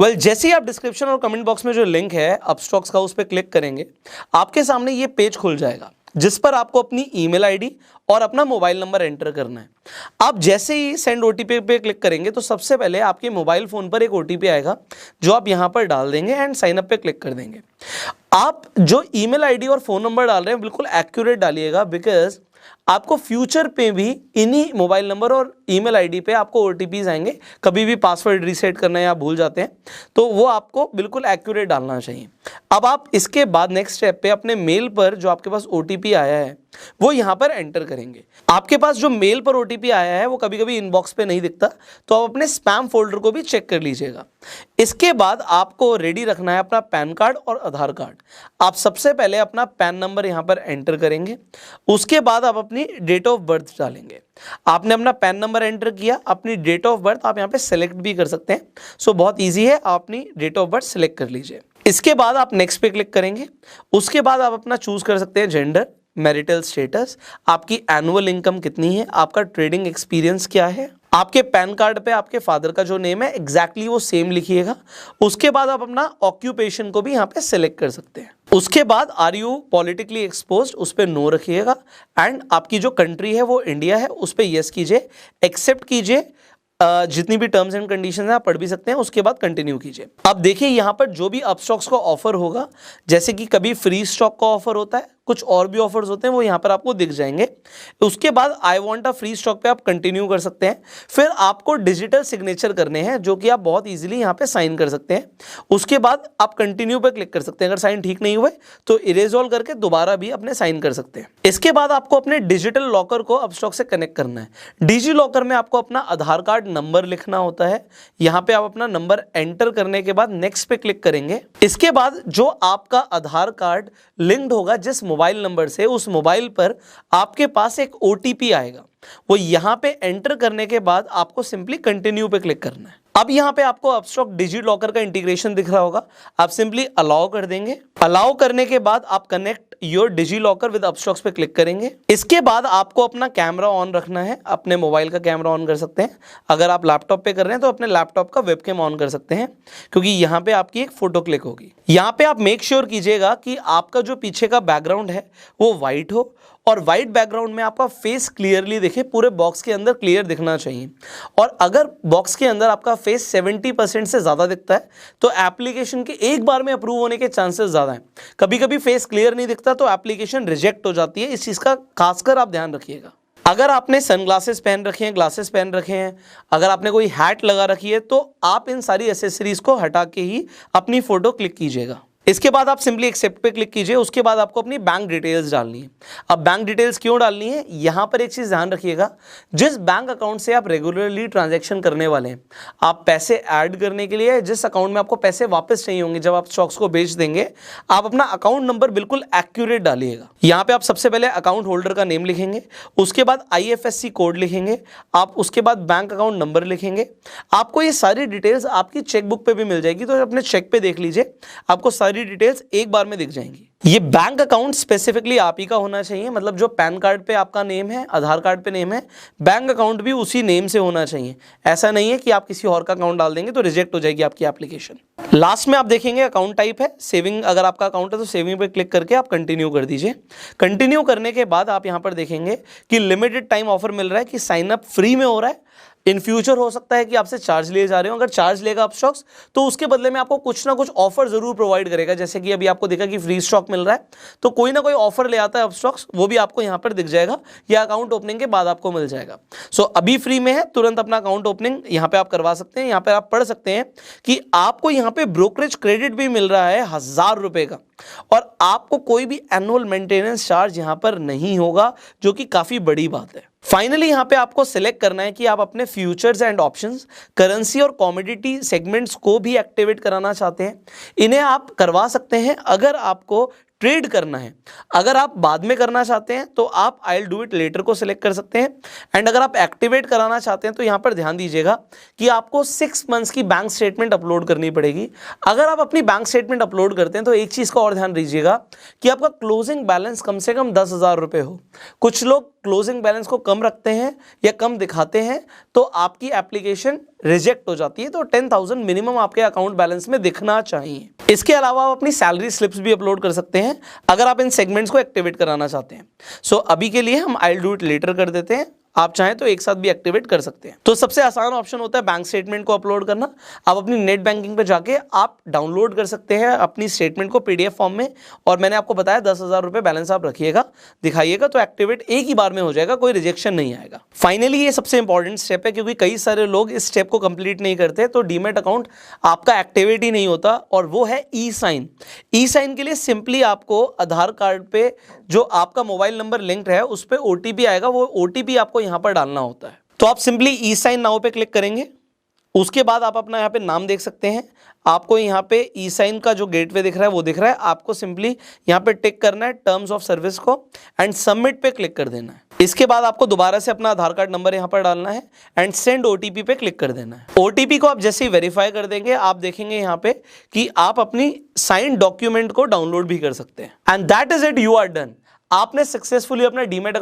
जैसे ही आप डिस्क्रिप्शन और कमेंट बॉक्स में जो लिंक है अपस्टॉक्स का उस पर क्लिक करेंगे, आपके सामने ये पेज खुल जाएगा जिस पर आपको अपनी ईमेल आईडी और अपना मोबाइल नंबर एंटर करना है। आप जैसे ही सेंड ओटीपी पे क्लिक करेंगे तो सबसे पहले आपके मोबाइल फोन पर एक ओटीपी आएगा जो आप यहां पर डाल देंगे एंड साइन अप पे क्लिक कर देंगे। आप जो ईमेल आईडी और फोन नंबर डाल रहे हैं बिल्कुल एक्यूरेट डालिएगा, बिकॉज आपको फ्यूचर पे भी इन्हीं मोबाइल नंबर और ईमेल आईडी पे आपको ओटीपीज आएंगे। कभी भी पासवर्ड रीसेट करना या भूल जाते हैं तो वो आपको बिल्कुल एक्यूरेट डालना चाहिए। अब आप इसके बाद नेक्स्ट स्टेप पे अपने मेल पर जो आपके पास ओटीपी आया है वो यहां पर एंटर करेंगे। आपके पास जो मेल पर ओटीपी आया है वो कभी कभी इनबॉक्स पे नहीं दिखता, तो आप अपने स्पैम फोल्डर को भी चेक कर लीजिएगा। इसके बाद आपको रेडी रखना है अपना पैन कार्ड और आधार कार्ड। आप सबसे पहले अपना पैन नंबर यहां पर एंटर करेंगे, उसके बाद आप अपनी डेट ऑफ बर्थ डालेंगे। आपने अपना पैन नंबर एंटर किया, अपनी डेट ऑफ बर्थ आप यहां पे सेलेक्ट भी कर सकते हैं। सो बहुत ईजी है, आप अपनी डेट ऑफ बर्थ सेलेक्ट कर लीजिए। इसके बाद आप नेक्स्ट पे क्लिक करेंगे। उसके बाद आप अपना चूज कर सकते हैं जेंडर, मैरिटल स्टेटस, आपकी एनुअल इनकम कितनी है, आपका ट्रेडिंग एक्सपीरियंस क्या है। आपके पैन कार्ड पे आपके फादर का जो नेम है एग्जैक्टली वो सेम लिखिएगा। उसके बाद आप अपना ऑक्यूपेशन को भी यहाँ पे सिलेक्ट कर सकते हैं। उसके बाद आर यू पॉलिटिकली एक्सपोज्ड उस पर नो रखिएगा एंड आपकी जो कंट्री है वो इंडिया है उस पर यस कीजिए, एक्सेप्ट कीजिए। जितनी भी टर्म्स एंड कंडीशंस हैं आप पढ़ भी सकते हैं, उसके बाद कंटिन्यू कीजिए। अब देखिए यहाँ पर जो भी अपस्टॉक्स का ऑफर होगा, जैसे कि कभी फ्री स्टॉक का ऑफर होता है, कुछ और भी ऑफर्स होते हैं, वो यहाँ पर आपको दिख जाएंगे। उसके बाद I want a free stock पे आप कंटिन्यू कर सकते हैं। फिर आपको डिजिटल सिग्नेचर करने हैं जो कि आप बहुत इजीली यहाँ पे साइन कर सकते हैं। उसके बाद आप कंटिन्यू पे क्लिक कर सकते हैं। अगर साइन ठीक नहीं हुए तो इरेज ऑल करके दोबारा भी अपने साइन कर सकते हैं। इसके बाद आपको अपने डिजिटल लॉकर को अपस्टॉक से कनेक्ट करना है। डिजी लॉकर में आपको अपना आधार कार्ड नंबर लिखना होता है। यहाँ पे आप अपना नंबर एंटर करने के बाद नेक्स्ट पे क्लिक करेंगे। इसके बाद जो आपका आधार कार्ड लिंक्ड होगा जिस मोबाइल नंबर से, उस मोबाइल पर आपके पास एक ओटीपी आएगा। वो यहां पे एंटर करने के बाद आपको सिंपली कंटिन्यू पे क्लिक करना है। अब यहां पे आपको अपस्टॉक डिजी लॉकर का इंटीग्रेशन दिख रहा होगा, आप सिंपली अलाउ कर देंगे। अलाउ करने के बाद आप connect your DigiLocker with Upstox पे क्लिक करेंगे। इसके बाद आपको अपना कैमरा ऑन रखना है। अपने मोबाइल का कैमरा ऑन कर सकते हैं। अगर आप लैपटॉप पे कर रहे हैं तो अपने लैपटॉप का वेबकैम ऑन कर सकते हैं, क्योंकि यहाँ पे आपकी एक फोटो क्लिक होगी। यहाँ पे आप मेक श्योर कीजिएगा कि आपका जो पीछे का बैकग्राउंड है वो व्हाइट हो और व्हाइट बैकग्राउंड में आपका फेस क्लियरली दिखे, पूरे बॉक्स के अंदर क्लियर दिखना चाहिए। और अगर बॉक्स के अंदर आपका फेस 70% से ज़्यादा दिखता है तो एप्लीकेशन के एक बार में अप्रूव होने के चांसेस ज़्यादा हैं। कभी कभी फेस क्लियर नहीं दिखता तो एप्लीकेशन रिजेक्ट हो जाती है। इस चीज़ का खासकर आप ध्यान रखिएगा। अगर आपने सनग्लासेस पहन रखे हैं, ग्लासेस पहन रखे हैं, अगर आपने कोई हैट लगा रखी है तो आप इन सारी एसेसरीज को हटा के ही अपनी फोटो क्लिक कीजिएगा। इसके बाद आप सिंपली एक्सेप्ट पे क्लिक कीजिए। उसके बाद आपको अपनी बैंक डिटेल्स डालनी है। अब बैंक डिटेल्स क्यों डालनी है, यहां पर एक चीज ध्यान रखिएगा, जिस बैंक अकाउंट से आप रेगुलरली ट्रांजैक्शन करने वाले हैं, आप पैसे ऐड करने के लिए जिस अकाउंट में आपको पैसे वापस चाहिए होंगे जब आप स्टॉक्स को बेच देंगे, आप अपना अकाउंट नंबर बिल्कुल एक्यूरेट डालिएगा। यहां पे आप सबसे पहले अकाउंट होल्डर का नेम लिखेंगे, उसके बाद IFSC कोड लिखेंगे, आप उसके बाद बैंक अकाउंट नंबर लिखेंगे। आपको ये सारी डिटेल्स आपकी चेकबुक पे भी मिल जाएगी, तो अपने चेक पे देख लीजिए, आपको सारी डिटेल्स एक बार में दिख जाएंगी। ये बैंक अकाउंट स्पेसिफिकली आप ही का होना चाहिए, मतलब जो पैन कार्ड पे आपका नेम है, आधार कार्ड पे नेम है, बैंक अकाउंट भी उसी नेम से होना चाहिए। ऐसा नहीं है कि आप किसी और का अकाउंट डाल देंगे तो रिजेक्ट हो जाएगी आपकी एप्लीकेशन। लास्ट में आप देखेंगे अकाउंट टाइप है सेविंग। अगर आपका अकाउंट है तो सेविंग पे क्लिक करके आप कंटिन्यू कर दीजिए। कंटिन्यू करने के बाद आप यहां पर देखेंगे कि लिमिटेड टाइम ऑफर मिल रहा है, कि साइन अप फ्री में हो रहा है। इन फ्यूचर हो सकता है कि आपसे चार्ज लिए जा रहे हो। अगर चार्ज लेगा अपस्टॉक्स तो उसके बदले में आपको कुछ ना कुछ ऑफर जरूर प्रोवाइड करेगा। जैसे कि अभी आपको देखा कि फ्री स्टॉक मिल रहा है, तो कोई ना कोई ऑफर ले आता है अपस्टॉक्स, वो भी आपको यहां पर दिख जाएगा या अकाउंट ओपनिंग के बाद आपको मिल जाएगा। सो अभी फ्री में है, तुरंत अपना अकाउंट ओपनिंग यहां पे आप करवा सकते हैं। यहां पे आप पढ़ सकते हैं कि आपको यहां पे ब्रोकरेज क्रेडिट भी मिल रहा है 1000 रुपए का, और आपको कोई भी एनुअल मेंटेनेंस चार्ज यहां पर नहीं होगा, जो कि काफी बड़ी बात है। फाइनली यहां पे आपको सिलेक्ट करना है कि आप अपने फ्यूचर्स एंड ऑप्शंस, करेंसी और कमोडिटी सेगमेंट्स को भी एक्टिवेट कराना चाहते हैं। इन्हें आप करवा सकते हैं अगर आपको ट्रेड करना है, अगर आप बाद में करना चाहते हैं तो आप I will do it later को सिलेक्ट कर सकते हैं। एंड अगर आप एक्टिवेट कराना चाहते हैं तो यहाँ पर ध्यान दीजिएगा कि आपको 6 मंथ्स की बैंक स्टेटमेंट अपलोड करनी पड़ेगी। अगर आप अपनी बैंक स्टेटमेंट अपलोड करते हैं तो एक चीज़ का और ध्यान दीजिएगा कि आपका क्लोजिंग बैलेंस कम से कम 10,000 रुपये हो। कुछ लोग क्लोजिंग बैलेंस को कम रखते हैं या कम दिखाते हैं तो आपकी एप्लीकेशन रिजेक्ट हो जाती है। तो 10,000 मिनिमम आपके अकाउंट बैलेंस में दिखना चाहिए। इसके अलावा आप अपनी सैलरी स्लिप्स भी अपलोड कर सकते हैं अगर आप इन सेगमेंट्स को एक्टिवेट कराना चाहते हैं। सो अभी के लिए हम I will do it later कर देते हैं, आप चाहें तो एक साथ भी एक्टिवेट कर सकते हैं। तो सबसे आसान ऑप्शन होता है बैंक स्टेटमेंट को अपलोड करना। आप अपनी नेट बैंकिंग पे जाके आप डाउनलोड कर सकते हैं अपनी स्टेटमेंट को पीडीएफ फॉर्म में, और मैंने आपको बताया 10,000 रुपये बैलेंस आप रखिएगा, दिखाइएगा, तो एक्टिवेट एक ही बार में हो जाएगा, कोई रिजेक्शन नहीं आएगा। फाइनली ये सबसे इंपॉर्टेंट स्टेप है, क्योंकि कई सारे लोग इस स्टेप को कंप्लीट नहीं करते तो डीमैट अकाउंट आपका एक्टिवेट ही नहीं होता, और वो है ई साइन। ई साइन के लिए सिंपली आपको आधार कार्ड पे जो आपका मोबाइल नंबर लिंक्ड है उस पर ओटीपी आएगा, वो ओटीपी आपको यहाँ पर डालना होता है। तो आप सिंपली ई साइन नाउ पे क्लिक करेंगे। उसके बाद आप अपना यहाँ पे नाम देख सकते हैं, आपको यहाँ पे ई साइन का जो गेटवे दिख रहा है वो दिख रहा है। आपको सिंपली यहाँ पे टिक करना है टर्म्स ऑफ सर्विस को एंड सबमिट पे क्लिक कर देना है। इसके बाद आपको दोबारा से अपना आधार कार्ड नंबर यहाँ पर डालना है एंड सेंड ओटीपी पे क्लिक कर देना है। ओटीपी को आप जैसे ही वेरीफाई कर देंगे आप देखेंगे यहाँ पे कि आप अपनी साइन डॉक्यूमेंट को डाउनलोड भी कर सकते हैं। And that is it, you are done. आपने सक्सेसफुली अपना डीमैट